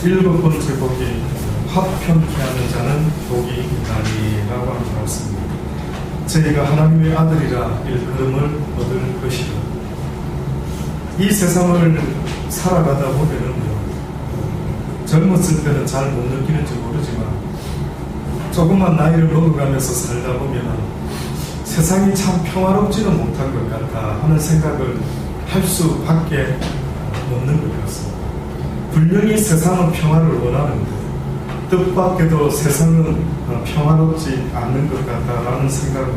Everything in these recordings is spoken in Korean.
7번째 복이 화평케 하는 자는 복이 있나니라고 하는 말씀입니다. 저희가 하나님의 아들이라 일컬음을 얻을 것이라. 이 세상을 살아가다 보면은요, 젊었을 때는 잘 못 느끼는지 모르지만 조금만 나이를 먹어가면서 살다 보면은 세상이 참 평화롭지는 못한 것 같다 하는 생각을 할 수밖에 없는 것 같습니다. 분명히 세상은 평화를 원하는데 뜻밖에도 세상은 평화롭지 않는 것 같다라는 생각을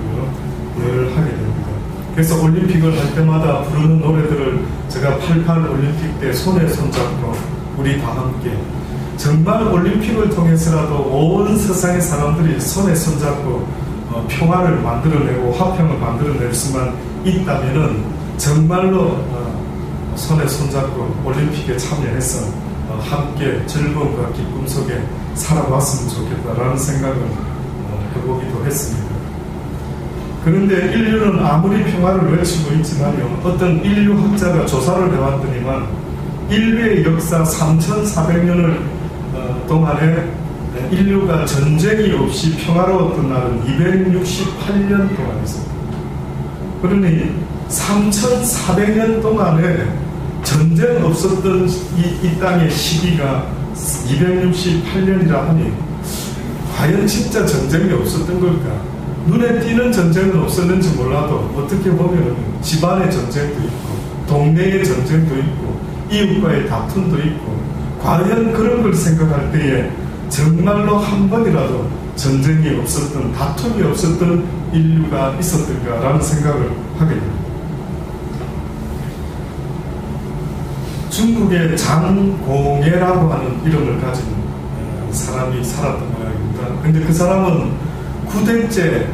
늘 하게 됩니다. 그래서 올림픽을 할 때마다 부르는 노래들을 제가 88 올림픽 때 손에 손잡고 우리 다 함께, 정말 올림픽을 통해서라도 온 세상의 사람들이 손에 손잡고 평화를 만들어내고 화평을 만들어낼 수만 있다면은 정말로 손에 손잡고 올림픽에 참여해서 함께 즐거움과 기쁨 속에 살아왔으면 좋겠다라는 생각을 해보기도 했습니다. 그런데 인류는 아무리 평화를 외치고 있지만요, 어떤 인류학자가 조사를 해왔더니만 인류의 역사 3400년을 동안에 인류가 전쟁이 없이 평화로웠던 날은 268년 동안 있습니다. 그러니 3400년 동안에 전쟁 없었던 이 땅의 시기가 268년이라 하니 과연 진짜 전쟁이 없었던 걸까? 눈에 띄는 전쟁은 없었는지 몰라도 어떻게 보면 집안의 전쟁도 있고 동네의 전쟁도 있고 이웃과의 다툼도 있고, 과연 그런 걸 생각할 때에 정말로 한 번이라도 전쟁이 없었던, 다툼이 없었던 인류가 있었던가라는 생각을 하게 됩니다. 중국의 장공예라고 하는 이름을 가진 사람이 살았던 모양입니다. 근데 그 사람은 9대째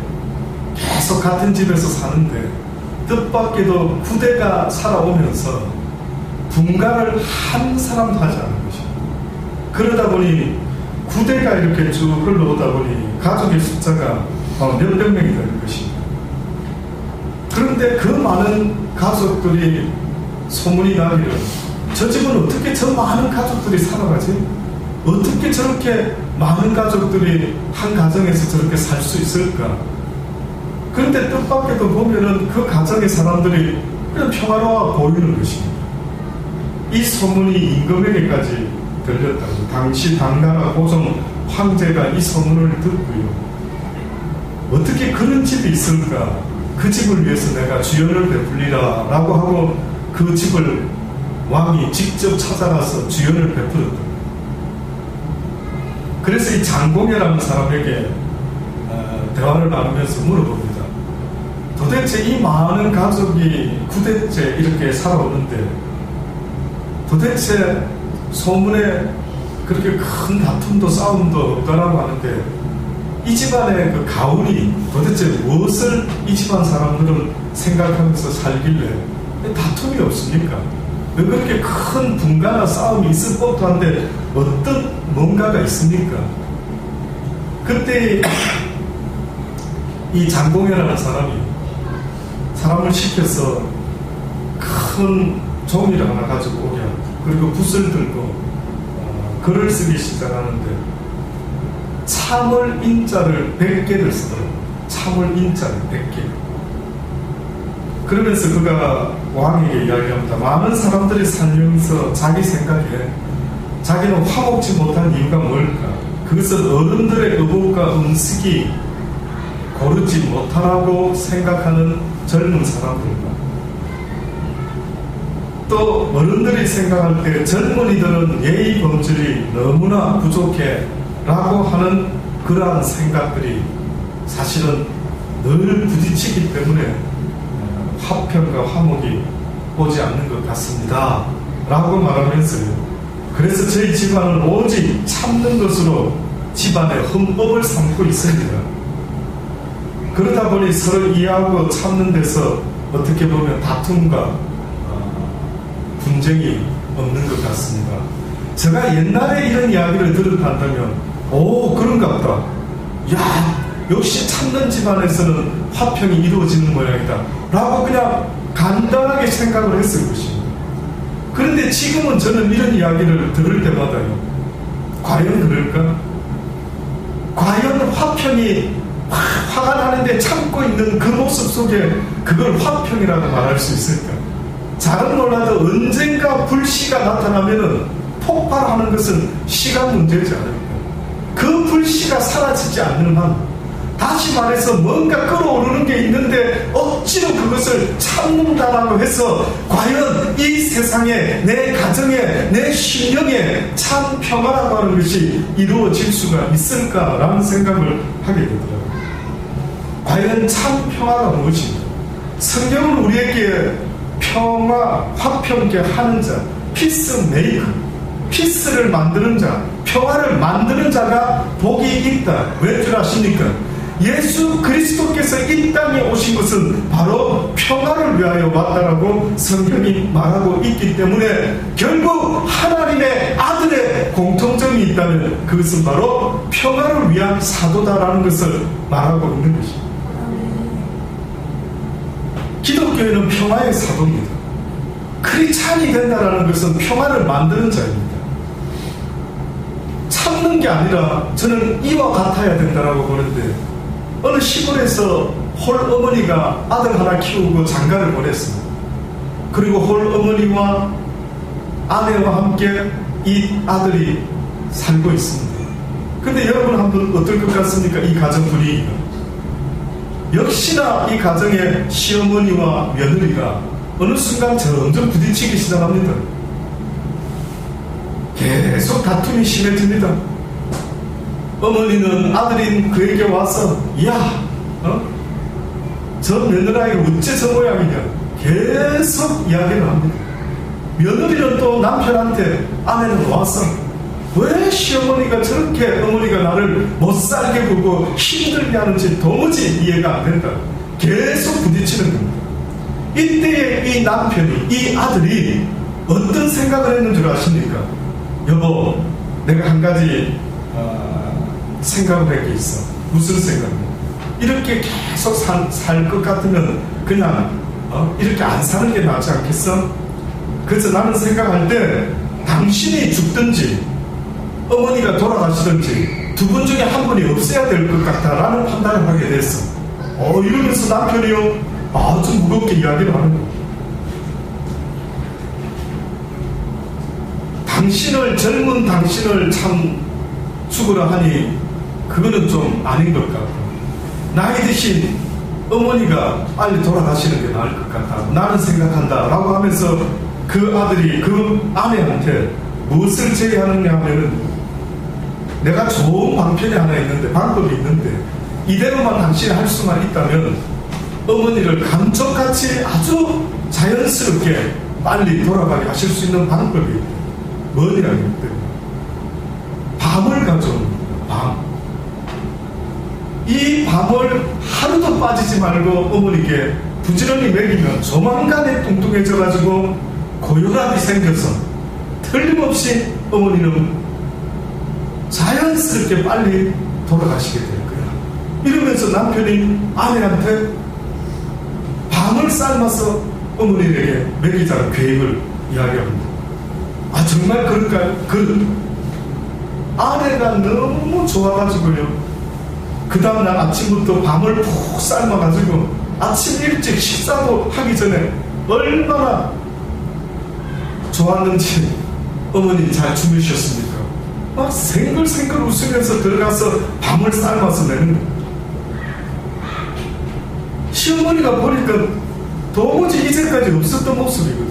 계속 같은 집에서 사는데 뜻밖에도 9대가 살아오면서 분가를 한 사람도 하지 않은 것입니다. 그러다 보니 9대가 이렇게 쭉 흘러오다 보니 가족의 숫자가 몇백 명이 되는 것입니다. 그런데 그 많은 가족들이 소문이 나기를, 저 집은 어떻게 저 많은 가족들이 살아가지? 어떻게 저렇게 많은 가족들이 한 가정에서 저렇게 살 수 있을까? 그런데 뜻밖에도 보면은 그 가정의 사람들이 그냥 평화로워 보이는 것입니다. 이 소문이 임금에게까지 들렸다고. 당시 당나라 고종 황제가 이 소문을 듣고요, 어떻게 그런 집이 있을까? 그 집을 위해서 내가 주연을 베풀리라 라고 하고 그 집을 왕이 직접 찾아가서 주연을 베풀었다. 그래서 이 장공예라는 사람에게 대화를 나누면서 물어봅니다. 도대체 이 많은 가족이 9대째 이렇게 살아오는데 도대체 소문에 그렇게 큰 다툼도 싸움도 없다라고 하는데 이 집안의 그 가훈이 도대체 무엇을 이 집안 사람들은 생각하면서 살길래 다툼이 없습니까? 왜 그렇게 큰 분가나 싸움이 있을 법도 한데 어떤 뭔가가 있습니까? 그때 이 장공예라는 사람이 사람을 시켜서 큰 종이를 하나 가지고 오게 하고, 그리고 붓을 들고 글을 쓰기 시작하는데 참을 인자를 100개를 쓰더라고요. 참을 인자를 100개. 그러면서 그가 왕에게 이야기합니다. 많은 사람들이 살면서 자기 생각에 자기는 화목지 못한 이유가 뭘까? 그것은 어른들의 의복과 음식이 고르지 못하라고 생각하는 젊은 사람들과, 또 어른들이 생각할 때 젊은이들은 예의 범절이 너무나 부족해 라고 하는 그러한 생각들이 사실은 늘 부딪히기 때문에 화평과 화목이 오지 않는 것 같습니다 라고 말하면서요, 그래서 저희 집안은 오직 참는 것으로 집안의 헌법을 삼고 있습니다. 그러다 보니 서로 이해하고 참는 데서 어떻게 보면 다툼과 분쟁이 없는 것 같습니다. 제가 옛날에 이런 이야기를 들었다면 그런가 보다, 야 역시 참는 집안에서는 화평이 이루어지는 모양이다 라고 그냥 간단하게 생각을 했을 것입니다. 그런데 지금은 저는 이런 이야기를 들을 때마다요, 과연 그럴까? 과연 화평이 화가 나는데 참고 있는 그 모습 속에 그걸 화평이라고 말할 수 있을까? 잘은 몰라도 언젠가 불씨가 나타나면은 폭발하는 것은 시간 문제지 않을까? 그 불씨가 사라지지 않는 한, 다시 말해서 뭔가 끓어오르는 게 있는데 억지로 그것을 참는다라고 해서 과연 이 세상에, 내 가정에, 내 심령에 참 평화라고 하는 것이 이루어질 수가 있을까라는 생각을 하게 되더라고요. 과연 참 평화가 무엇인가? 성경은 우리에게 평화, 화평케 하는 자, 피스메이커, 피스를 만드는 자, 평화를 만드는 자가 복이 있다. 왜 줄 아십니까? 예수 그리스도께서 이 땅에 오신 것은 바로 평화를 위하여 왔다라고 성경이 말하고 있기 때문에 결국 하나님의 아들의 공통점이 있다면 그것은 바로 평화를 위한 사도다라는 것을 말하고 있는 것입니다. 기독교회는 평화의 사도입니다. 크리스찬이 된다라는 것은 평화를 만드는 자입니다. 참는 게 아니라 저는 이와 같아야 된다라고 보는데, 어느 시골에서 홀 어머니가 아들 하나 키우고 장가를 보냈습니다. 그리고 홀 어머니와 아내와 함께 이 아들이 살고 있습니다. 근데 여러분 한번 어떨 것 같습니까? 이 가정 분위기가. 역시나 이 가정의 시어머니와 며느리가 어느 순간 점점 부딪히기 시작합니다. 계속 다툼이 심해집니다. 어머니는 아들인 그에게 와서, 야, 저 며느라이가 어째 저 모양이냐, 계속 이야기를 합니다. 며느리는 또 남편한테, 아내는 와서, 왜 시어머니가 저렇게 어머니가 나를 못살게 보고 힘들게 하는지 도무지 이해가 안 된다. 계속 부딪히는 겁니다. 이때에 이 남편이, 이 아들이 어떤 생각을 했는 줄 아십니까? 여보, 내가 한 가지 생각을 할 게 있어. 무슨 생각이야? 이렇게 계속 살 것 같으면 그냥 이렇게 안 사는 게 낫지 않겠어? 그래서 나는 생각할 때 당신이 죽든지 어머니가 돌아가시든지 두 분 중에 한 분이 없어야 될 것 같다라는 판단을 하게 됐어. 이러면서 남편이요 아주 무겁게 이야기를 하는 거예요. 젊은 당신을 참 죽으라 하니 그거는 좀 아닌 것 같고, 나이 드신 어머니가 빨리 돌아가시는 게 나을 것 같다, 나는 생각한다 라고 하면서 그 아들이 그 아내한테 무엇을 제의하느냐 하면은, 내가 좋은 방편이 하나 있는데, 방법이 있는데 이대로만 당신이 할 수만 있다면 어머니를 감쪽같이 아주 자연스럽게 빨리 돌아가게 하실 수 있는 방법이 뭐냐고 했더니 밤을 가져옵니다. 밤. 이 밤을 하루도 빠지지 말고 어머니께 부지런히 먹이면 조만간에 뚱뚱해져가지고 고혈압이 생겨서 틀림없이 어머니는 자연스럽게 빨리 돌아가시게 될 거야. 이러면서 남편이 아내한테 밤을 삶아서 어머니에게 먹이자는 계획을 이야기합니다. 아, 정말 그럴까요? 아내가 너무 좋아가지고요, 그 다음날 아침부터 밤을 푹 삶아가지고 아침 일찍 식사도 하기 전에 얼마나 좋았는지 어머니 잘 주무셨습니까? 막 생글생글 웃으면서 들어가서 밤을 삶아서 내는 거예요. 시어머니가 보니까 도무지 이제까지 없었던 모습이거든요.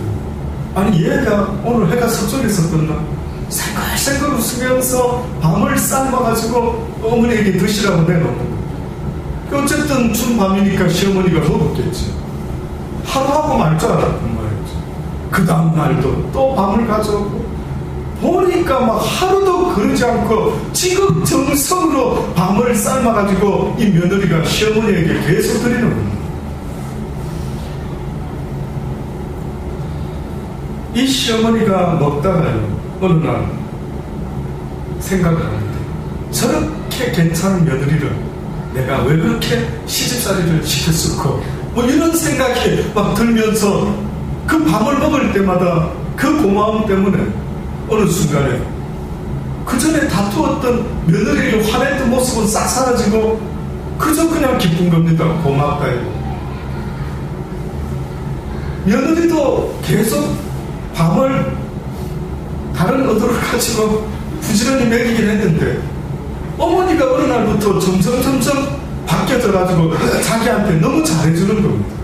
아니, 얘가 오늘 해가 서쪽에서 떴나? 생글생글 웃으면서 밤을 삶아가지고 어머니에게 드시라고 내놓는 거예요. 어쨌든 준 밤이니까 시어머니가 먹었겠지. 하루하고 말 줄 알았단 말이죠. 그 다음날도 또 밤을 가져오고, 보니까 막 하루도 그러지 않고 지극정성으로 밤을 삶아가지고 이 며느리가 시어머니에게 계속 드리는 겁니다. 이 시어머니가 먹다가요, 어느 날 생각을 합니다. 저렇게 괜찮은 며느리를 내가 왜 그렇게 시집살이를 시켰을까, 뭐 이런 생각이 막 들면서 그 밤을 먹을 때마다 그 고마움 때문에 어느 순간에 그 전에 다투었던 며느리를 화냈던 모습은 싹 사라지고 그저 그냥 기쁜 겁니다. 고맙다 이거. 며느리도 계속 밤을 다른 의도를 가지고 부지런히 먹이긴 했는데 어머니가 어느 날부터 점점 바뀌어져가지고 자기한테 너무 잘해주는 겁니다.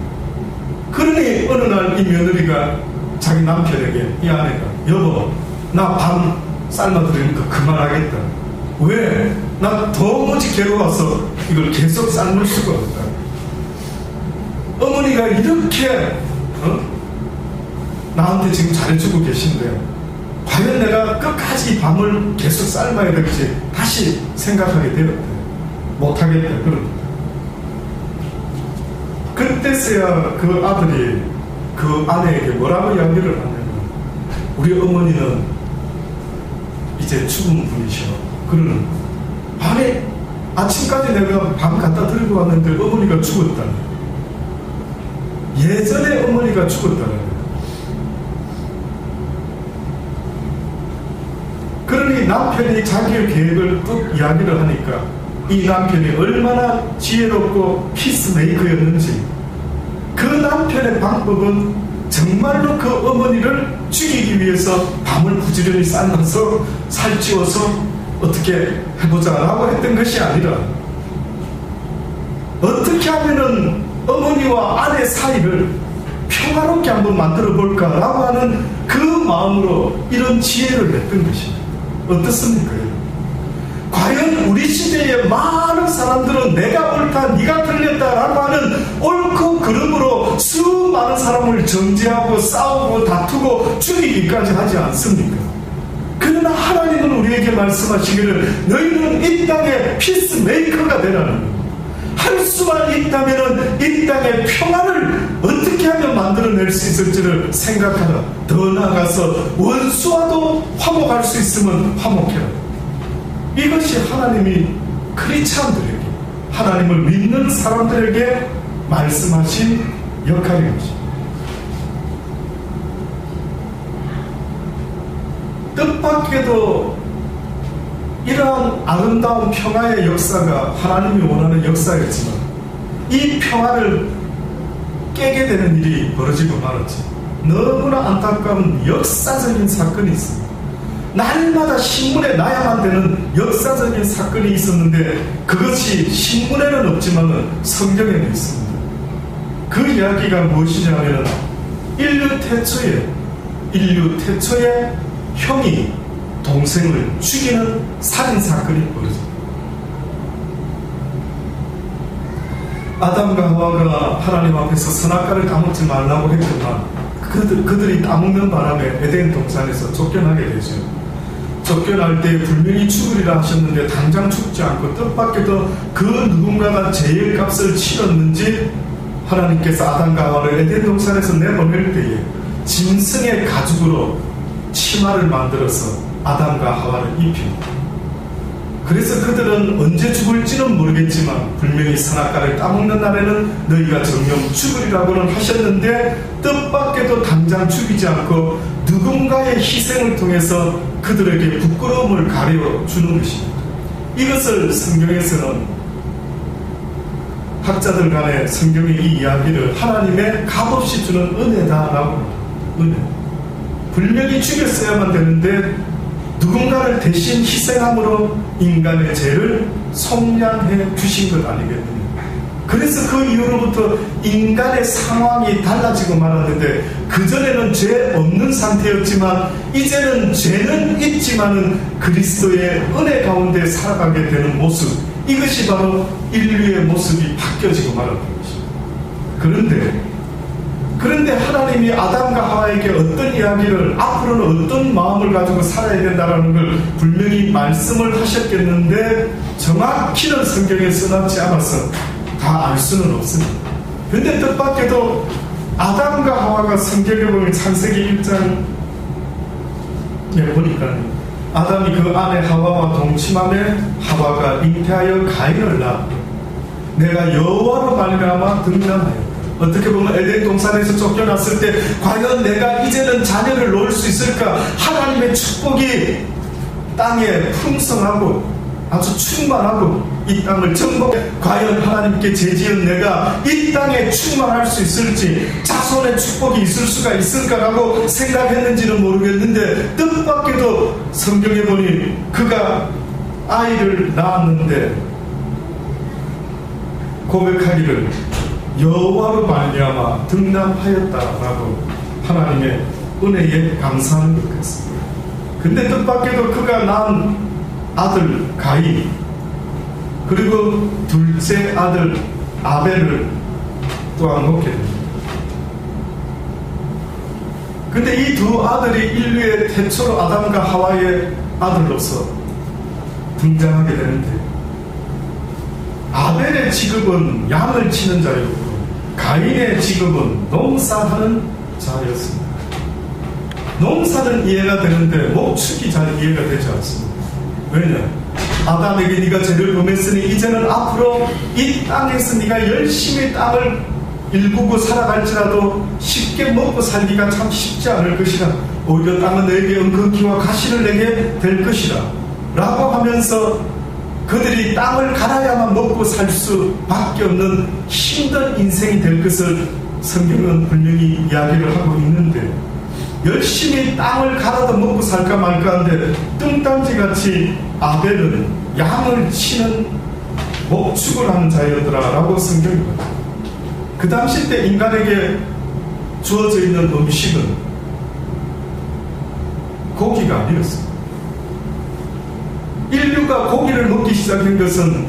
그러니 어느 날 이 며느리가 자기 남편에게, 이 아내가, 여보 나 밤 삶아드리니까 그만하겠다. 왜? 나 도무지 괴로워서 이걸 계속 삶을 수가 없다. 어머니가 이렇게 나한테 지금 잘해주고 계신데 과연 내가 끝까지 이 밤을 계속 삶아야 될지 다시 생각하게 되었대. 못하겠다. 그럽니다. 그때서야 그 아들이 그 아내에게 뭐라고 이야기를 하냐면, 우리 어머니는 이제 죽은 분이셔. 그러는 밤에 아침까지 내가 밥 갖다 드리고 왔는데 어머니가 죽었다니. 예전에 어머니가 죽었다는. 그러니 남편이 자기의 계획을 쭉 이야기를 하니까 이 남편이 얼마나 지혜롭고 피스메이커였는지, 그 남편의 방법은 정말로 그 어머니를 죽이기 위해서 밤을 부지런히 삶아서 살찌워서 어떻게 해보자라고 했던 것이 아니라, 어떻게 하면은 어머니와 아내 사이를 평화롭게 한번 만들어 볼까라고 하는 그 마음으로 이런 지혜를 냈던 것입니다. 어떻습니까? 과연 우리 시대의 많은 사람들은 내가 옳다, 네가 틀렸다라고 하는 옳고 그름으로 수많은 사람을 정죄하고 싸우고 다투고 죽이기까지 하지 않습니까? 그러나 하나님은 우리에게 말씀하시기를 너희는 이 땅의 피스메이커가 되라는 거예요. 할 수만 있다면 이 땅의 평화를 어떻게 하면 만들어낼 수 있을지를 생각하라. 더 나아가서 원수와도 화목할 수 있으면 화목해라. 이것이 하나님이 크리스찬들에게, 하나님을 믿는 사람들에게 말씀하신 역할인 것입니다. 뜻밖에도 이러한 아름다운 평화의 역사가 하나님이 원하는 역사였지만 이 평화를 깨게 되는 일이 벌어지고 말았지. 너무나 안타까운 역사적인 사건이 있습니다. 날마다 신문에 나야만 되는 역사적인 사건이 있었는데 그것이 신문에는 없지만 성경에는 있습니다. 그 이야기가 무엇이냐면 인류 태초에 형이 동생을 죽이는 살인사건이 벌어집니다. 아담과 하와가 하나님 앞에서 선악과를 따먹지 말라고 했지만 그들이 따먹는 바람에 에덴 동산에서 쫓겨나게 되죠. 쫓겨날 때 분명히 죽으리라 하셨는데 당장 죽지 않고 뜻밖에도 그 누군가가 제일 값을 치렀는지 하나님께서 아담과 하와를 에덴 동산에서 내보낼 때에 짐승의 가죽으로 치마를 만들어서 아담과 하와를 입힙니다. 그래서 그들은 언제 죽을지는 모르겠지만 분명히 선악과를 따먹는 날에는 너희가 정녕 죽으리라고는 하셨는데 뜻밖에도 당장 죽이지 않고 누군가의 희생을 통해서 그들에게 부끄러움을 가려주는 것입니다. 이것을 성경에서는 학자들 간에 성경의 이 이야기를 하나님의 값없이 주는 은혜다라고 합니다. 은혜. 분명히 죽였어야만 되는데 누군가를 대신 희생함으로 인간의 죄를 속량해 주신 것 아니겠느냐. 그래서 그 이후로부터 인간의 상황이 달라지고 말았는데 그전에는 죄 없는 상태였지만 이제는 죄는 있지만은 그리스도의 은혜 가운데 살아가게 되는 모습, 이것이 바로 인류의 모습이 바뀌어지고 말았던 것입니다. 그런데 하나님이 아담과 하와에게 어떤 이야기를, 앞으로는 어떤 마음을 가지고 살아야 된다는 걸 분명히 말씀을 하셨겠는데 정확히는 성경에 써놨지 않아서 다 알 수는 없습니다. 그런데 뜻밖에도 아담과 하와가 성경에 보면 창세기 1장에 보니까 아담이 그 아내 하와와 동침함에 하와가 잉태하여 가인을 낳았다. 내가 여호와로 말미암아 등남하였다. 어떻게 보면 에덴 동산에서 쫓겨났을 때 과연 내가 이제는 자녀를 놓을 수 있을까? 하나님의 축복이 땅에 풍성하고 아주 충만하고 이 땅을 정복해 과연 하나님께 죄지은 내가 이 땅에 충만할 수 있을지 자손의 축복이 있을 수가 있을까라고 생각했는지는 모르겠는데 뜻밖에도 성경에 보니 그가 아이를 낳았는데 고백하기를 여호와로 말미암아 등남하였다라고 하나님의 은혜에 감사하는 것 같습니다. 근데 뜻밖에도 그가 낳은 아들 가인 그리고 둘째 아들 아벨을 또한 놓게 됩니다. 근데 이 두 아들이 인류의 태초로 아담과 하와의 아들로서 등장하게 되는데 아벨의 직업은 양을 치는 자였고 가인의 직업은 농사하는 자였습니다. 농사는 이해가 되는데 목축이 잘 이해가 되지 않습니다. 왜냐? 아담에게 네가 죄를 범했으니 이제는 앞으로 이 땅에서 네가 열심히 땅을 일구고 살아갈지라도 쉽게 먹고 살기가 참 쉽지 않을 것이다. 오히려 땅은 너에게 은근기와 가시를 내게 될 것이다 라고 하면서 그들이 땅을 갈아야만 먹고 살 수밖에 없는 힘든 인생이 될 것을 성경은 분명히 이야기를 하고 있는데 열심히 땅을 갈아도 먹고 살까 말까 하는데 뚱딴지같이 아벨은 양을 치는 목축을 하는 자였더라 라고 성경이 말합니다. 그 당시 때 인간에게 주어져 있는 음식은 고기가 아니었습니다. 인류가 고기를 먹기 시작한 것은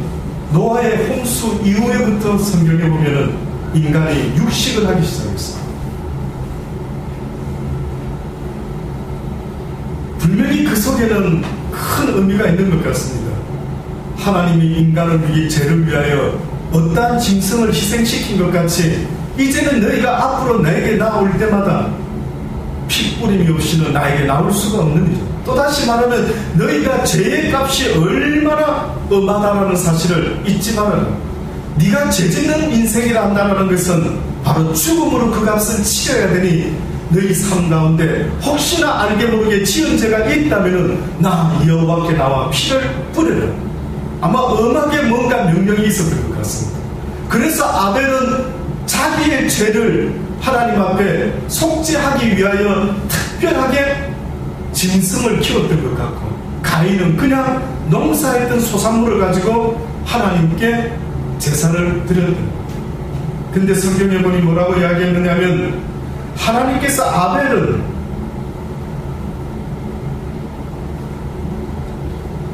노아의 홍수 이후에부터 성경에 보면은 인간이 육식을 하기 시작했습니다. 분명히 그 속에는 큰 의미가 있는 것 같습니다. 하나님이 인간을 위해 죄를 위하여 어떠한 짐승을 희생시킨 것 같이 이제는 너희가 앞으로 나에게 나올 때마다 핏부림이 없이는 나에게 나올 수가 없는 일이죠. 또다시 말하면 너희가 죄의 값이 얼마나 엄하다는 사실을 잊지 말아라. 네가 죄짓는 인생이라 한다는 것은 바로 죽음으로 그 값을 치러야 되니 너희 삶 가운데 혹시나 알게 모르게 지은 죄가 있다면 나 여호와께 나와 피를 뿌려라. 아마 엄하게 뭔가 명령이 있었던 것 같습니다. 그래서 아벨은 자기의 죄를 하나님 앞에 속죄하기 위하여 특별하게 짐승을 키웠던 것 같고 가인은 그냥 농사했던 소산물을 가지고 하나님께 제사를 드렸던. 근데 성경에 보니 뭐라고 이야기했느냐면 하나님께서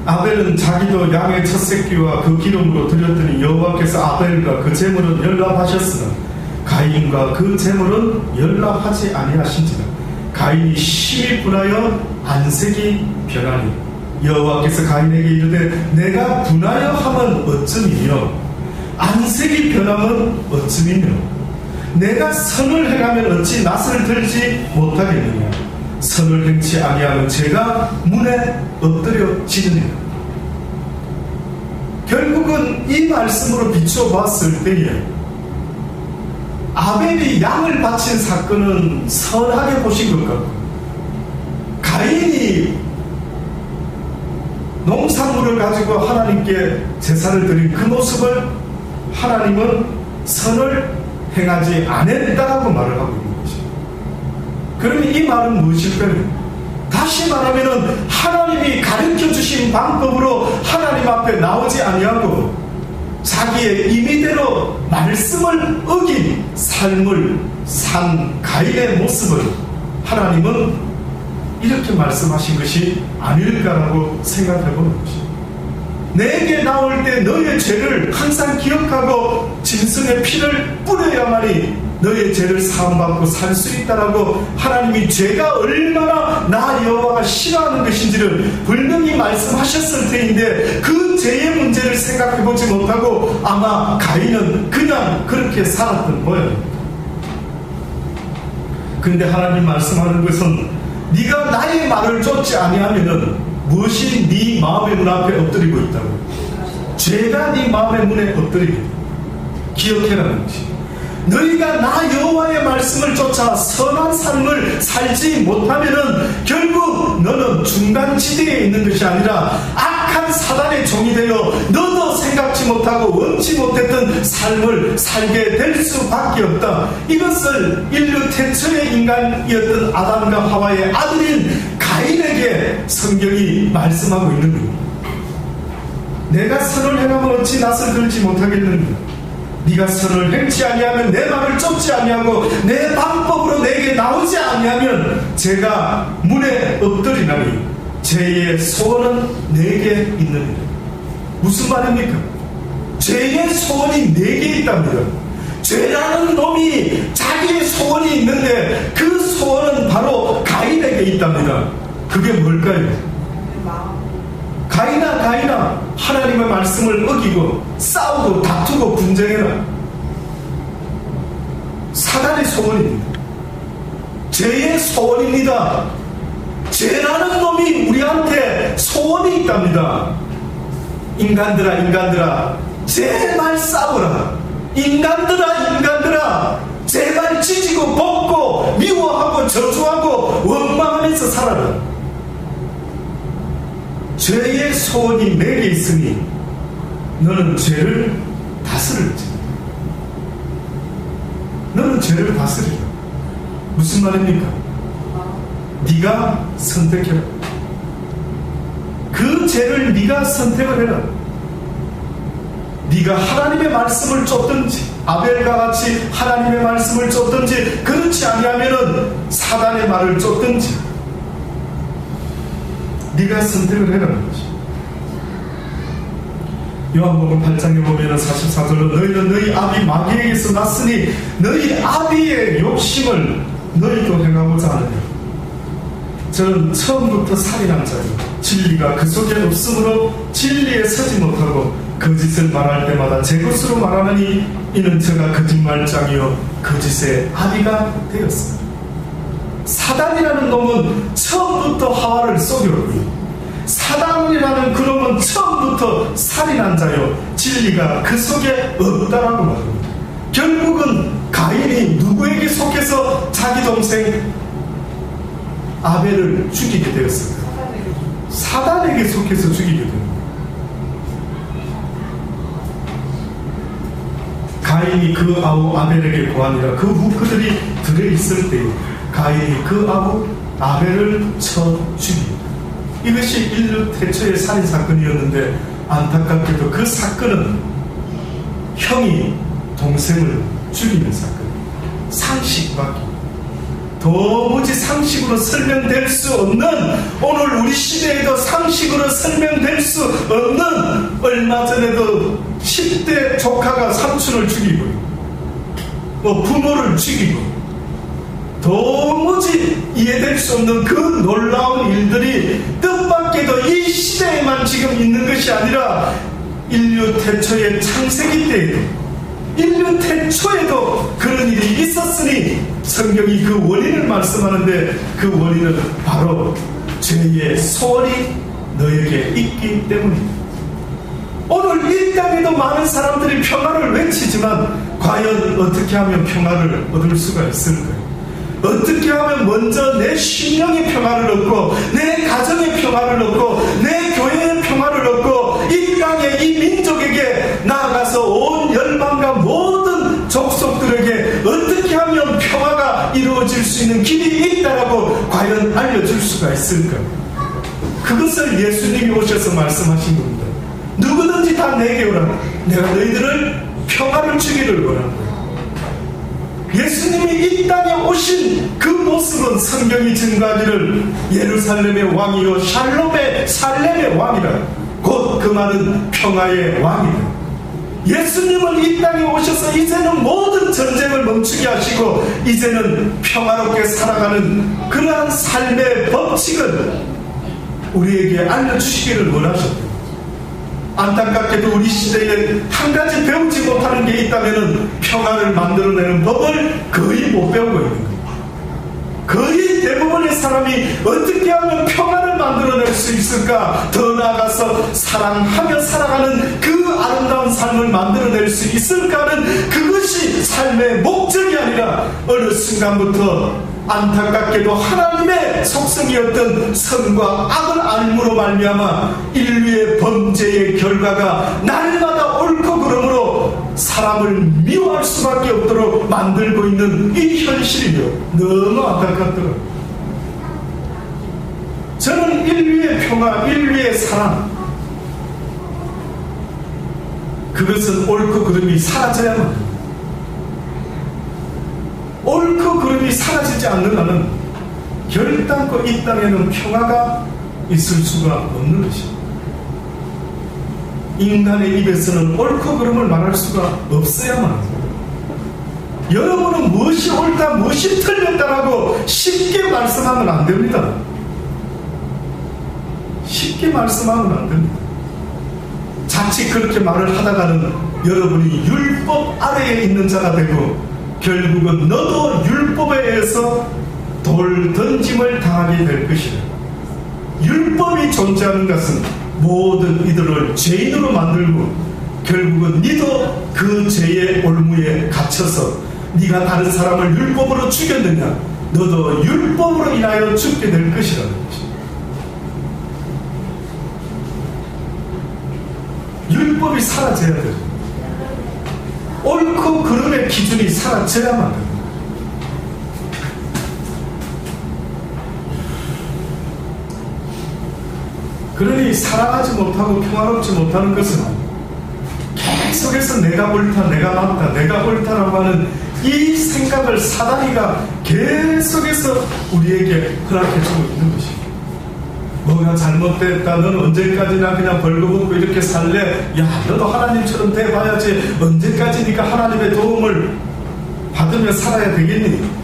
아벨은 자기도 양의 첫 새끼와 그 기름으로 드렸더니 여호와께서 아벨과 그 제물은 열납하셨으나 가인과 그 제물은 열납하지 아니하신지라. 가인이 심히 분하여 안색이 변하니 여호와께서 가인에게 이르되 내가 분하여 함은 어쯤이며 안색이 변함은 어쯤이며 내가 선을 행하면 어찌 낯을 들지 못하겠느냐. 선을 행치 아니하면 제가 문에 엎드려지느니라. 결국은 이 말씀으로 비추어 봤을 때에 아벨이 양을 바친 사건은 선하게 보신 것 같고 가인이 농산물을 가지고 하나님께 제사를 드린 그 모습을 하나님은 선을 행하지 않았다라고 말을 하고 있는 것입니다. 그러면 이 말은 무엇일까요? 다시 말하면 하나님이 가르쳐 주신 방법으로 하나님 앞에 나오지 아니하고 자기의 임의대로 말씀을 어긴 삶을 산 가인의 모습을 하나님은 이렇게 말씀하신 것이 아닐까라고 생각해보는 것입니다. 내게 나올 때 너의 죄를 항상 기억하고 짐승의 피를 뿌려야만이 너의 죄를 사함받고 살 수 있다라고 하나님이 죄가 얼마나 나 여호와가 싫어하는 것인지를 분명히 말씀하셨을 때인데 그 죄의 문제를 생각해보지 못하고 아마 가인은 그냥 그렇게 살았던 모양입니다. 그런데 하나님 말씀하는 것은 네가 나의 말을 쫓지 아니하면은 무엇이 네 마음의 문 앞에 엎드리고 있다고? 죄가 네 마음의 문에 엎드리게 돼. 기억해라는 것이. 너희가 나 여호와의 말씀을 쫓아 선한 삶을 살지 못하면은 결국 너는 중간 지대에 있는 것이 아니라 악한 사단의 종이 되어 너도 생각지 못하고 원치 못했던 삶을 살게 될 수밖에 없다. 이것을 인류 태초의 인간이었던 아담과 하와의 아들인 가인에게 성경이 말씀하고 있는 겁니다. 내가 선을 행하면 어찌 낯을 들지 못하겠는가? 네가 선을 행치 아니하면 내 말을 쫓지 아니하고 내 방법으로 내게 나오지 아니하면 제가 문에 엎드리나니 죄의 소원은 내게 있느니라. 무슨 말입니까? 죄의 소원이 내게 있답니다. 죄라는 놈이 자기의 소원이 있는데 그 소원은 바로 가인에게 있답니다. 그게 뭘까요? 가인아 하나님의 말씀을 어기고 싸우고 다투고 분쟁해라. 사단의 소원입니다. 죄의 소원입니다. 죄라는 놈이 우리한테 소원이 있답니다. 인간들아 제발 싸워라. 인간들아 제발 찢고 볶고 미워하고 저주하고 원망하면서 살아라. 죄의 소원이 내게 있으니 너는 죄를 다스릴지. 너는 죄를 다스리라. 무슨 말입니까? 네가 선택해라. 그 죄를 네가 선택을 해라. 네가 하나님의 말씀을 쫓든지 아벨과 같이 하나님의 말씀을 쫓든지 그렇지 아니하면은 사단의 말을 쫓든지 네가 선택을 해라는 것이. 요한복음 8장에 보면 44절로 너희는 너희 아비 마귀에게서 났으니 너희 아비의 욕심을 너희도 행하고자 하느냐. 저는 처음부터 살인한 자요 진리가 그 속에 없으므로 진리에 서지 못하고 거짓을 말할 때마다 제 것으로 말하느니 이는 저가 거짓말장이요 거짓의 아비가 되었습니다. 사단이라는 놈은 처음부터 하와를 속였고요. 사단이라는 그놈은 처음부터 살인한 자요 진리가 그 속에 없다라고 말합니다. 결국은 가인이 누구에게 속해서 자기 동생 아벨을 죽이게 되었습니다. 사단에게 속해서 죽이게 됩니다. 가인이 그 아우 아벨에게 고하니라. 그 후 그들이 들에 있을 때 가인이 그 아우 아벨을 쳐 죽입니다. 이것이 인류 태초의 살인사건이었는데 안타깝게도 그 사건은 형이 동생을 죽이는 사건입니다. 상식밖에 도무지 상식으로 설명될 수 없는, 오늘 우리 시대에도 상식으로 설명될 수 없는, 얼마 전에도 10대 조카가 삼촌을 죽이고 부모를 죽이고 도무지 이해될 수 없는 그 놀라운 일들이 뜻밖에도 이 시대에만 지금 있는 것이 아니라 인류 태초의 창세기 때에도, 인류 태초에도 그런 일이 있었으니 성경이 그 원인을 말씀하는데 그 원인은 바로 죄의 소원이 너에게 있기 때문입니다. 오늘 이 땅에도 많은 사람들이 평화를 외치지만 과연 어떻게 하면 평화를 얻을 수가 있을까요? 어떻게 하면 먼저 내 심령의 평화를 얻고 내 가정의 평화를 얻고 내 교회의 평화를 얻고 이 땅에 이 민족에게 나아가서 온 열방과 모든 족속들에게 어떻게 하면 평화가 이루어질 수 있는 길이 있다라고 과연 알려줄 수가 있을까? 그것을 예수님이 오셔서 말씀하신 겁니다. 누구든지 다 내게 오라. 내가 너희들을 평화를 주기를 원한다. 예수님이 이 땅에 오신 그 모습은 성경이 증거하기를 예루살렘의 왕이요 살렘의 왕이라. 곧 그 말은 평화의 왕이다. 예수님은 이 땅에 오셔서 이제는 모든 전쟁을 멈추게 하시고 이제는 평화롭게 살아가는 그러한 삶의 법칙을 우리에게 알려주시기를 원하셨다. 안타깝게도 우리 시대에 한 가지 배우지 못하는 게 있다면 평화를 만들어내는 법을 거의 못 배우고 있는 거예요. 거의 대부분의 사람이 어떻게 하면 평화를 만들어낼 수 있을까, 더 나아가서 사랑하며 살아가는 그 아름다운 삶을 만들어낼 수 있을까 하는 그것이 삶의 목적이 아니라 어느 순간부터 안타깝게도 하나님의 속성이었던 선과 악을 알므로 말미암아 인류의 범죄의 결과가 날마다 옳고 그름으로 사람을 미워할 수밖에 없도록 만들고 있는 이 현실이요, 너무 안타깝더라고요. 저는 인류의 평화, 인류의 사랑, 그것은 옳고 그름이 사라져야만 합니다. 옳고 그름이 사라지지 않는 한은 결단코 이 땅에는 평화가 있을 수가 없는 것입니다. 인간의 입에서는 옳고 그름을 말할 수가 없어야만 합니다. 여러분은 무엇이 옳다 무엇이 틀렸다라고 쉽게 말씀하면 안 됩니다. 쉽게 말씀하면 안 됩니다. 자칫 그렇게 말을 하다가는 여러분이 율법 아래에 있는 자가 되고 결국은 너도 율법에 의해서 돌 던짐을 당하게 될 것이다. 율법이 존재하는 것은 모든 이들을 죄인으로 만들고 결국은 너도 그 죄의 올무에 갇혀서 네가 다른 사람을 율법으로 죽였느냐, 너도 율법으로 인하여 죽게 될 것이라는 것입니다. 율법이 사라져야 돼요. 옳고 그름의 기준이 사라져야만 됩니다. 그러니 사랑하지 못하고 평화롭지 못하는 것은 계속해서 내가 옳다, 내가 맞다, 내가 옳다라고 하는 이 생각을 사단이가 계속해서 우리에게 허락해주고 있는 것입니다. 뭐가 잘못됐다, 너는 언제까지나 그냥 벌거벗고 이렇게 살래? 야, 너도 하나님처럼 돼봐야지. 언제까지 네가 하나님의 도움을 받으며 살아야 되겠니?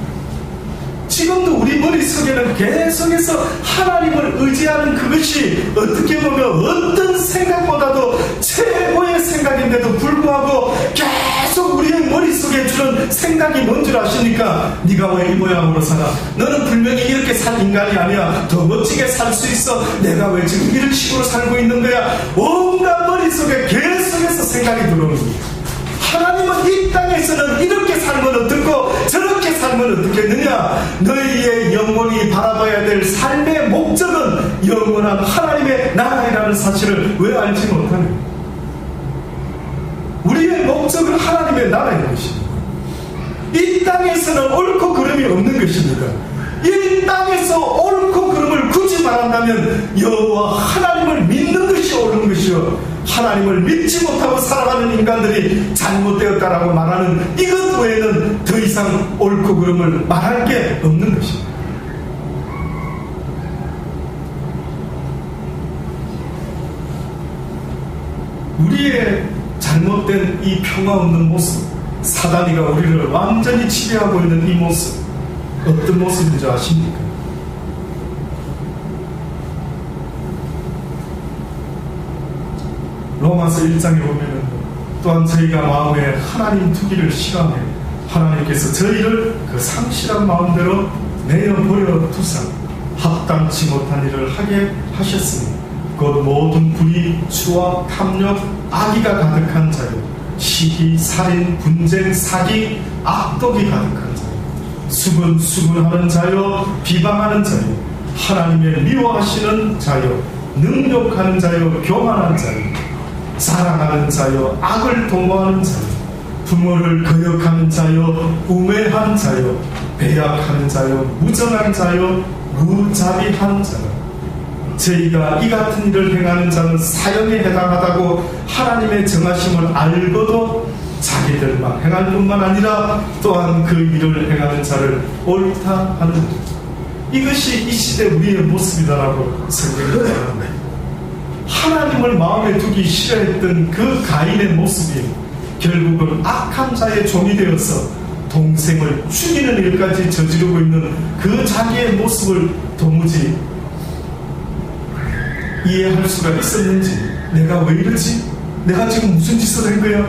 지금도 우리 머릿속에는 계속해서 하나님을 의지하는 그것이 어떻게 보면 어떤 생각보다도 최고의 생각인데도 불구하고 계속 우리의 머릿속에 주는 생각이 뭔 줄 아십니까? 네가 왜 이 모양으로 살아? 너는 분명히 이렇게 살 인간이 아니야. 더 멋지게 살 수 있어. 내가 왜 지금 이런 식으로 살고 있는 거야? 온갖 머릿속에 계속해서 생각이 들어오는 거야. 하나님은 이 땅에서는 이렇게 살면 어떻고 저렇게 살면 어떻겠느냐? 너희의 영혼이 바라봐야 될 삶의 목적은 영원한 하나님의 나라이라는 사실을 왜 알지 못하느냐? 우리의 목적은 하나님의 나라인 것입니다. 이 땅에서는 옳고 그름이 없는 것입니다. 이 땅에서 옳고 그름을 굳이 말한다면 여호와 하나님을 믿는 것이 옳은 것이요, 하나님을 믿지 못하고 살아가는 인간들이 잘못되었다라고 말하는 이것 외에는 더 이상 옳고 그름을 말할 게 없는 것입니다. 우리의 잘못된 이 평화 없는 모습, 사단이가 우리를 완전히 지배하고 있는 이 모습, 어떤 모습인지 아십니까? 로마서 1장에 보면 또한 저희가 마음에 하나님 두기를 싫어하며 하나님께서 저희를 그 상실한 마음대로 내어버려 두사 합당치 못한 일을 하게 하셨으니 곧 모든 불의, 추악, 탐욕, 악의가 가득한 자요, 시기, 살인, 분쟁, 사기, 악독이 가득한 자요, 수군수군하는 자요, 비방하는 자요, 하나님의 미워하시는 자요, 능욕하는 자요, 교만한 자요, 사랑하는 자요, 악을 도모하는 자요, 부모를 거역하는 자요, 우매한 자요, 배약한 자요, 무정한 자요, 무자비한 자요. 저희가 이 같은 일을 행하는 자는 사형에 해당하다고 하나님의 정하심을 알고도 자기들만 행할 뿐만 아니라 또한 그 일을 행하는 자를 옳다 하는 것. 이것이 이 시대 우리의 모습이다라고 성경이 말합니다. 하나님을 마음에 두기 싫어했던 그 가인의 모습이 결국은 악한 자의 종이 되어서 동생을 죽이는 일까지 저지르고 있는 그 자기의 모습을 도무지 이해할 수가 있었는지, 내가 왜 이러지? 내가 지금 무슨 짓을 한 거야?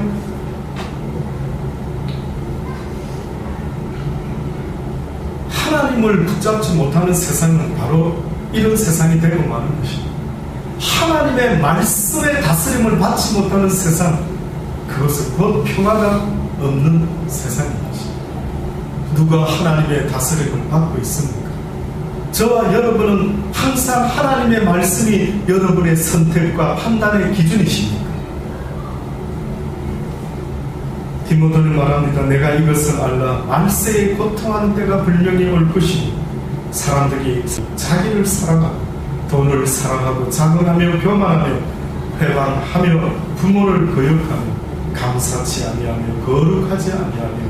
하나님을 붙잡지 못하는 세상은 바로 이런 세상이 되고 마는 것입니다. 하나님의 말씀의 다스림을 받지 못하는 세상, 그것은 곧 평화가 없는 세상인 것입니다. 누가 하나님의 다스림을 받고 있습니까? 저와 여러분은 항상 하나님의 말씀이 여러분의 선택과 판단의 기준이십니까? 디모데는 말합니다. 내가 이것을 알라. 말세에 고통하는 때가 분명히 올 것이니 사람들이 자기를 사랑하고 돈을 사랑하고 자긍하며 교만하며 회방하며 부모를 거역하며 감사치 아니하며 거룩하지 아니하며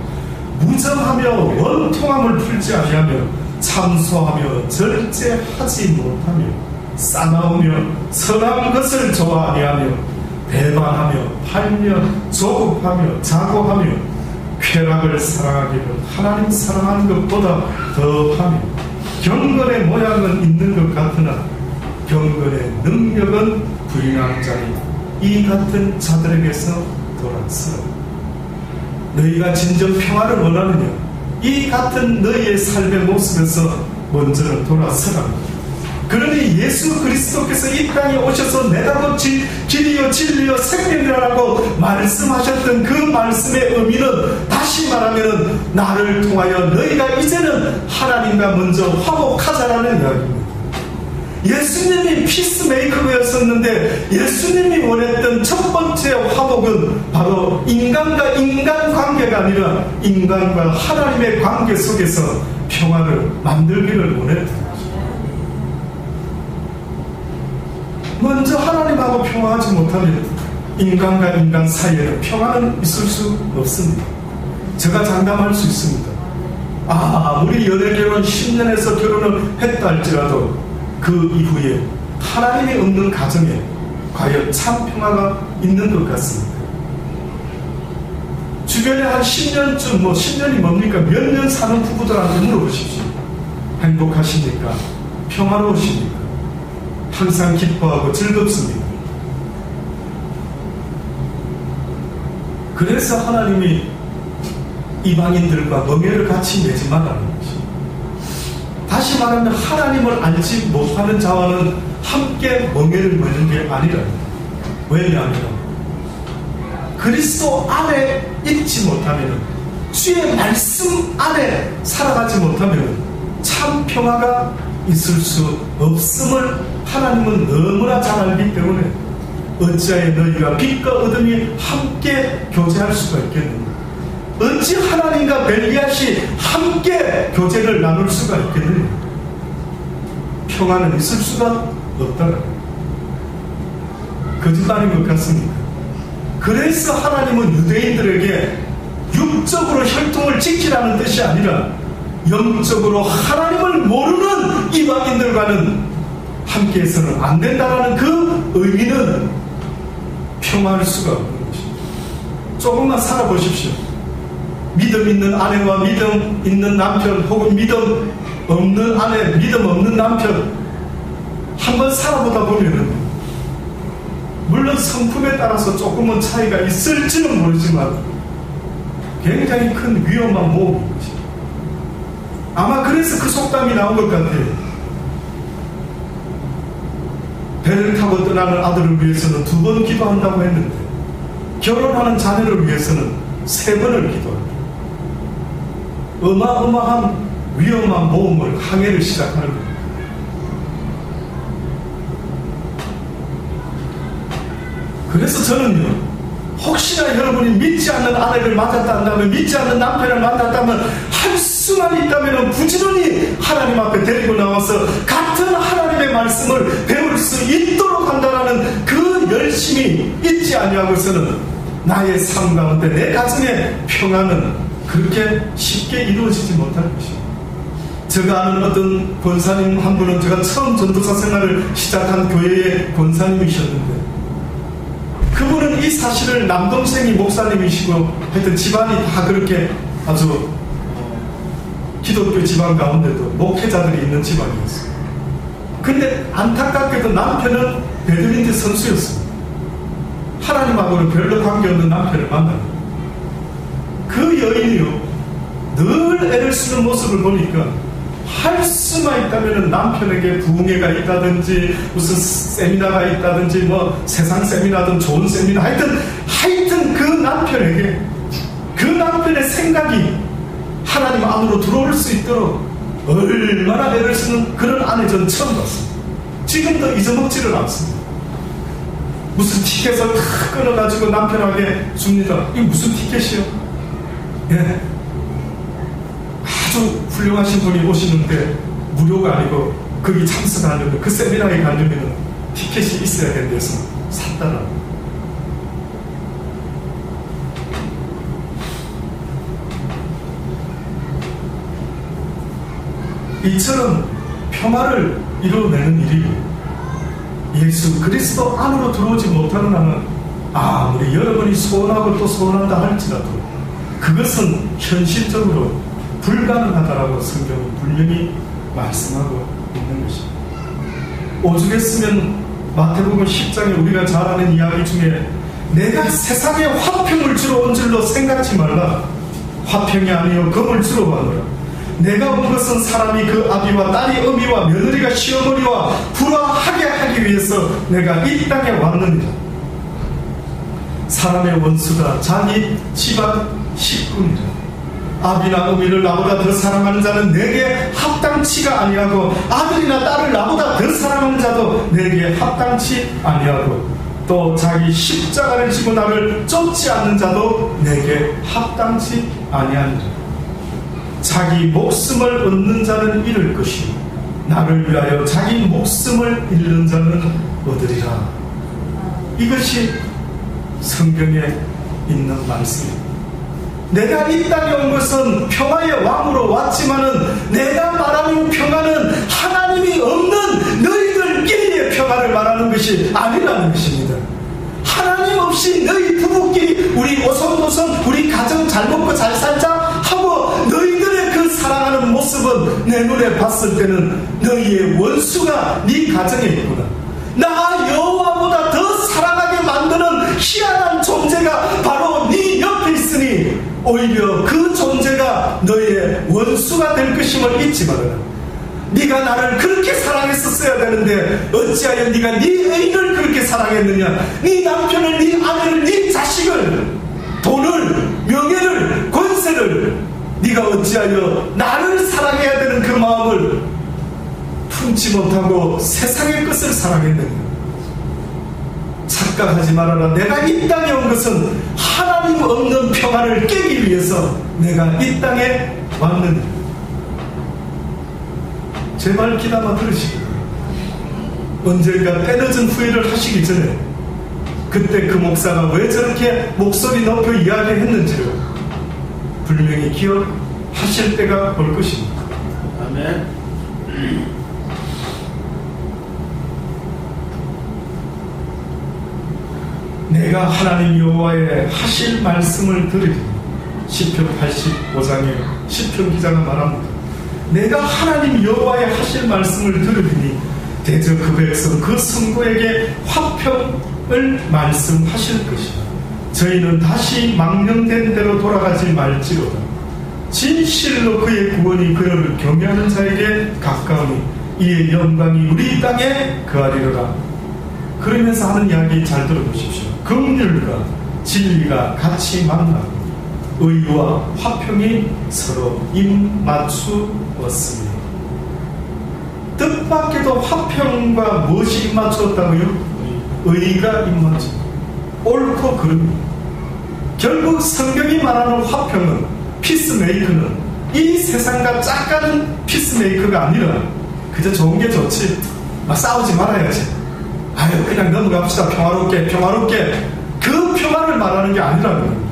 무정하며 원통함을 풀지 아니하며 참소하며 절제하지 못하며 싸나우며 선한 것을 좋아 아니하며 배반하며 팔며 조급하며 자고하며 쾌락을 사랑하기를 하나님 사랑하는 것보다 더하며 경건의 모양은 있는 것 같으나 경건의 능력은 부인한 자니 이 같은 자들에게서 돌아서라. 너희가 진정 평화를 원하느냐? 이 같은 너희의 삶의 모습에서 먼저는 돌아서라. 그러니 예수 그리스도께서 이 땅에 오셔서 내가 곧 길이요 진리요 생명이라고 말씀하셨던 그 말씀의 의미는 다시 말하면 나를 통하여 너희가 이제는 하나님과 먼저 화목하자라는 이야기입니다. 예수님이 피스메이커였었는데 예수님이 원했던 첫 번째 화목은 바로 인간과 인간 관계가 아니라 인간과 하나님의 관계 속에서 평화를 만들기를 원했던 것입니다. 먼저 하나님하고 평화하지 못하면 인간과 인간 사이에는 평화는 있을 수 없습니다. 제가 장담할 수 있습니다. 아무리 연애결혼 10년에서 결혼을 했다 할지라도 그 이후에 하나님이 없는 가정에 과연 참 평화가 있는 것 같습니다. 주변에 한 10년쯤 10년이 뭡니까? 몇 년 사는 부부들한테 물어보십시오. 행복하십니까? 평화로우십니까? 항상 기뻐하고 즐겁습니다. 그래서 하나님이 이방인들과盟约를 같이 맺지 말라는 것입니다. 다시 말하면 하나님을 알지 못하는 자와는 함께盟约를 맺는 게 아니라, 왜냐하면 그리스도 안에 있지 못하면, 주의 말씀 안에 살아가지 못하면 참 평화가 있을 수 없음을 하나님은 너무나 잘 알기 때문에 어찌하여 너희가 빛과 어둠이 함께 교제할 수가 있겠느냐? 어찌 하나님과 벨리앗이 함께 교제를 나눌 수가 있겠느냐? 평화는 있을 수가 없다는 거짓말인 것 같습니다. 그래서 하나님은 유대인들에게 육적으로 혈통을 지키라는 뜻이 아니라 영적으로 하나님을 모르는 이방인들과는 함께해서는 안 된다는 그 의미는 평화할 수가 없는 것입니다. 조금만 살아보십시오. 믿음 있는 아내와 믿음 있는 남편, 혹은 믿음 없는 아내, 믿음 없는 남편 한번 살아보다 보면은 물론 성품에 따라서 조금은 차이가 있을지는 모르지만 굉장히 큰 위험한 모험인 것입니다. 아마 그래서 그 속담이 나온 것 같아요. 배를 타고 떠나는 아들을 위해서는 2번 기도한다고 했는데 결혼하는 자녀를 위해서는 3번을 기도한다. 어마어마한 위험한 모험을, 항해를 시작하는 겁니다. 그래서 저는요, 혹시나 여러분이 믿지 않는 아내를 만났다 한다면, 믿지 않는 남편을 만났다면, 할 수만 있다면 부지런히 하나님 앞에 데리고 나와서 같은 하나님의 말씀을 배울 수 있도록 한다는 그 열심이 있지 아니하고서는 나의 삶 가운데, 내 가정의 평화는 그렇게 쉽게 이루어지지 못할 것입니다. 제가 아는 어떤 권사님 한 분은, 제가 처음 전도사 생활을 시작한 교회의 권사님이셨는데, 그분은 이 사실을 남동생이 목사님이시고 하여튼 집안이 다 그렇게 아주 기독교 집안 가운데도 목회자들이 있는 집안이었어요. 근데 안타깝게도 남편은 배드민턴 선수였습니다. 하나님하고는 별로 관계없는 남편을 만나요. 그 여인이요, 늘 애를 쓰는 모습을 보니까 할 수만 있다면 남편에게 부흥회가 있다든지 무슨 세미나가 있다든지 세상 세미나든 좋은 세미나, 하여튼 그 남편에게, 그 남편의 생각이 하나님 안으로 들어올 수 있도록 얼마나 애를 쓰는 그런 아내 전 처음 봤습니다. 지금도 잊어먹지를 않습니다. 무슨 티켓을 다 끊어가지고 남편에게 줍니다. 이게 무슨 티켓이요? 예. 아주 훌륭하신 분이 오시는데 무료가 아니고 거기 참석하려면 그 세미나에 가려면 티켓이 있어야 되는 데서 샀다라. 이처럼 평화를 이루어내는 일이 예수 그리스도 안으로 들어오지 못하는 한은 아무리 여러분이 소원하고 또 소원한다 할지라도 그것은 현실적으로 불가능하다라고 성경은 분명히 말씀하고 있는 것입니다. 오죽했으면 마태복음 10장에 우리가 잘 아는 이야기 중에 내가 세상에 화평을 주러 온 줄로 생각지 말라. 화평이 아니요 금을 주러 가노라. 내가 온 것은 사람이 그 아비와 딸이 어미와 며느리가 시어머니와 불화하게 하기 위해서 내가 이 땅에 왔느니라. 사람의 원수가 자기 집안 식구니라. 아비나 어미를 나보다 더 사랑하는 자는 내게 합당치가 아니하고 아들이나 딸을 나보다 더 사랑하는 자도 내게 합당치 아니하고 또 자기 십자가를 지고 나를 쫓지 않는 자도 내게 합당치 아니하니라. 자기 목숨을 얻는 자는 잃을 것이요 나를 위하여 자기 목숨을 잃는 자는 얻으리라. 이것이 성경에 있는 말씀입니다. 내가 이 땅에 온 것은 평화의 왕으로 왔지만은 내가 말하는 평화는 하나님이 없는 너희들끼리의 평화를 말하는 것이 아니라는 것입니다. 하나님 없이 너희 부부끼리 우리 오손도손 우리 가정 잘 먹고 잘 살자 하고 너희들의 그 사랑하는 모습은 내 눈에 봤을 때는 너희의 원수가 네 가정에 있구나. 나 여호와보다 더 사랑하게 만드는 희한한 존재가 바로 네 옆에 있으니 오히려 그 존재가 너의 원수가 될 것임을 잊지 말아라. 네가 나를 그렇게 사랑했었어야 되는데 어찌하여 네가 네 애인을 그렇게 사랑했느냐. 네 남편을, 네 아내를, 네 자식을, 돈을, 명예를, 권세를 네가 어찌하여 나를 사랑해야 되는 그 마음을 품지 못하고 세상의 것을 사랑했느냐. 착각하지 말아라. 내가 이 땅에 온 것은 하나님 없는 평화를 깨기 위해서 내가 이 땅에 왔느냐. 제발 귀담아 들으시고 언젠가 때늦은 후회를 하시기 전에 그때 그 목사가 왜 저렇게 목소리 높여 이야기했는지를 분명히 기억하실 때가 올 것입니다. 아멘. 내가 하나님 여호와의 하실 말씀을 들으리. 시편 85장에 시편 기자가 말합니다. 내가 하나님 여호와의 하실 말씀을 들으리니 대저 그 백성 그 성도에게 화평을 말씀하실 것이다. 저희는 다시 망령된 대로 돌아가지 말지로다. 진실로 그의 구원이 그를 경외하는 자에게 가까우니 이의 영광이 우리 땅에 거하리로라. 그러면서 하는 이야기 잘 들어보십시오. 긍휼과 진리가 같이 만나고 의와 화평이 서로 입맞추었으니. 뜻밖에도 화평과 무엇이 입맞추었다고요? 의가 입맞추. 옳고 그름. 결국 성경이 말하는 화평은, 피스메이커는 이 세상과 짝가는 피스메이커가 아니라 그저 좋은 게 좋지, 막 싸우지 말아야지, 아유 그냥 넘어갑시다, 평화롭게 그 평화를 말하는 게 아니라는 겁니다.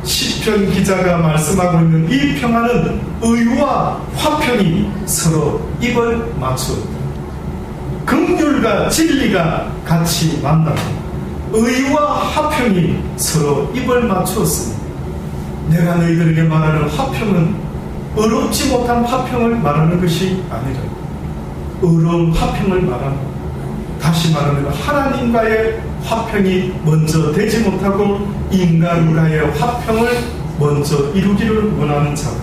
시편 기자가 말씀하고 있는 이 평화는 의와 화평이 서로 입을 맞추었다. 긍휼과 진리가 같이 만나고 의와 화평이 서로 입을 맞추었습니다. 내가 너희들에게 말하는 화평은 의롭지 못한 화평을 말하는 것이 아니라 의로운 화평을 말하는, 다시 말하면 하나님과의 화평이 먼저 되지 못하고 인간과의 화평을 먼저 이루기를 원하는 자들,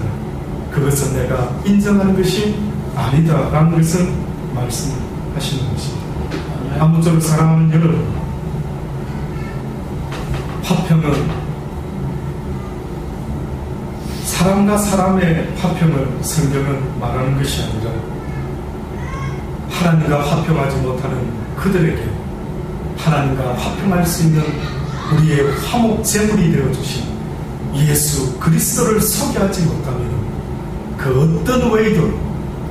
그것은 내가 인정하는 것이 아니다라는 것을 말씀하시는 것입니다. 아무쪼록 사랑하는 여러분, 화평은 사람과 사람의 화평을 성경은 말하는 것이 아니라 하나님과 화평하지 못하는 그들에게 하나님과 화평할 수 있는 우리의 화목 제물이 되어주신 예수 그리스도를 소개하지 못하면 그 어떤 외에도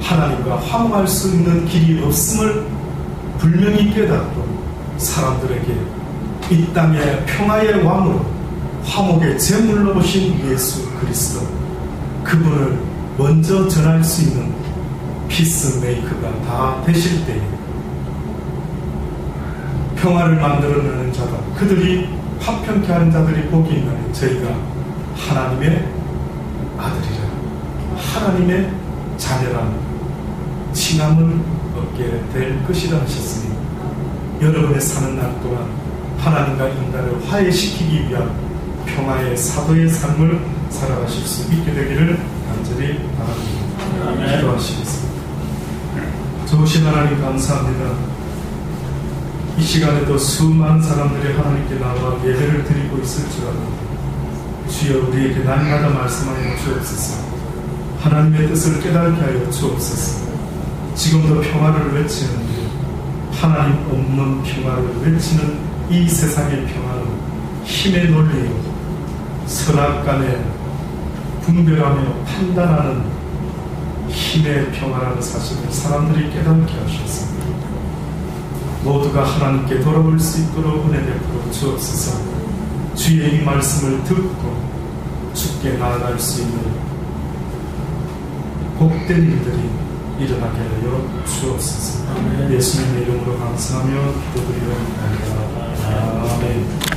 하나님과 화목할 수 있는 길이 없음을 분명히 깨닫고 사람들에게 이 땅의 평화의 왕으로 화목의 제물로 오신 예수 그리스도 그분을 먼저 전할 수 있는 피스메이커가 다 되실 때에 평화를 만들어내는 자다 그들이 화평케 하는 자들이 복이 있나니 저희가 하나님의 아들이라 하나님의 자녀란 칭함을 얻게 될 것이라 하셨으니 여러분의 사는 날 동안 하나님과 인간을 화해시키기 위한 평화의 사도의 삶을 살아가실 수 있게 되기를 간절히 바랍니다. 기도하시겠습니다. 좋으신 하나님 감사합니다. 이 시간에도 수많은 사람들이 하나님께 나와 예배를 드리고 있을지라도 주여 우리에게 날마다 말씀하여 주옵소서. 하나님의 뜻을 깨닫게 하여 주옵소서. 지금도 평화를 외치는데 하나님 없는 평화를 외치는 이 세상의 평화는 힘의 논리요 선악간에 분별하며 판단하는 힘의 평화라는 사실을 사람들이 깨닫게 하셔서 모두가 하나님께 돌아올 수 있도록 은혜 베풀어 주옵소서. 주의 이 말씀을 듣고 주께 나아갈 수 있는 복된 일들이 일어나게 하여 주옵소서. 예수님의 이름으로 감사하며 기도드리옵나이다. 아멘.